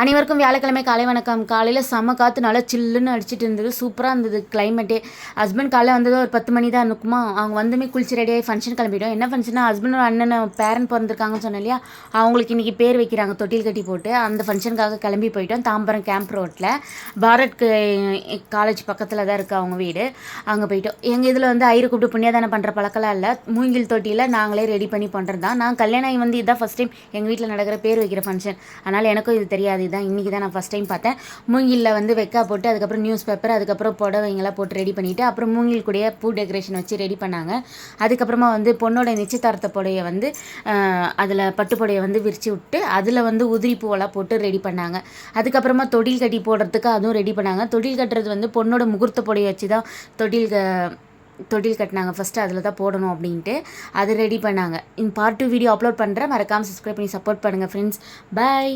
அனைவருக்கும் வியாழக்கிழமை காலை வணக்கம். காலையில் செம்ம காற்று நல்லா சில்லுன்னு அடிச்சிட்டு இருந்தது. சூப்பராக இருந்தது கிளைமேட்டே. ஹஸ்பண்ட் காலையில் வந்தது ஒரு 10 மணி தான் இருக்குமா. அவங்க வந்துமே குளிச்சு ரெடியாகி ஃபங்க்ஷன் கிளம்பிட்டோம். என்ன ஃபங்க்ஷனா, ஹஸ்பண்டோட அண்ணன் பேரன் பிறந்திருக்காங்கன்னு சொன்னேன் இல்லையா, அவங்களுக்கு இன்றைக்கி பேர் வைக்கிறாங்க தொட்டில் கட்டி போட்டு. அந்த ஃபங்க்ஷனுக்காக கிளம்பி போயிட்டோம். தாம்பரம் கேம்ப் ரோட்டில் பாரத் காலேஜ் பக்கத்தில் தான் இருக்குது அவங்க வீடு. அங்கே போயிட்டோம். எங்கள் இதில் வந்து ஐயரு கூப்பிட்டு புண்ணியதானம் பண்ணுற பழக்கம்லாம் இல்லை. மூங்கில் தொட்டியில் நாங்களே ரெடி பண்ணி பண்ணுறது தான். நான் கல்யாணம் ஆகி வந்து இதுதான் ஃபஸ்ட் டைம் எங்கள் வீட்டில் நடக்கிற பேர் வைக்கிற ஃபங்க்ஷன். அதனால் எனக்கும் இது தெரியாது. இதுதான் இன்றைக்கி தான் நான் ஃபஸ்ட் டைம் பார்த்தேன். மூங்கிலில் வந்து வெக்கா போட்டு, அதுக்கப்புறம் நியூஸ் பேப்பர், அதுக்கப்புறம் புடவைங்கெல்லாம் போட்டு ரெடி பண்ணிவிட்டு, அப்புறம் மூங்கில் கூடயே பூ டெக்கரேஷன் வச்சு ரெடி பண்ணாங்க. அதுக்கப்புறமா வந்து பொண்ணோட நிச்சயதார்த்த புடையை வந்து அதில் பட்டு புடையை வந்து விரித்து விட்டு அதில் வந்து உதிரி பூவெல்லாம் போட்டு ரெடி பண்ணாங்க. அதுக்கப்புறமா தொட்டில் கட்டி போடுறதுக்கு அதுவும் ரெடி பண்ணாங்க. தொட்டில் கட்டுறது வந்து பொண்ணோட முகூர்த்த புடையை வச்சு தான் தொட்டில் கட்டினாங்க. ஃபஸ்ட்டு அதில் தான் போடணும் அப்படின்ட்டு அது ரெடி பண்ணாங்க. பார்ட் 2 வீடியோ அப்லோட் பண்ணுறேன். மறக்காமல் சப்ஸ்கிரைப் பண்ணி சப்போர்ட் பண்ணுங்கள் ஃப்ரெண்ட்ஸ். பாய்.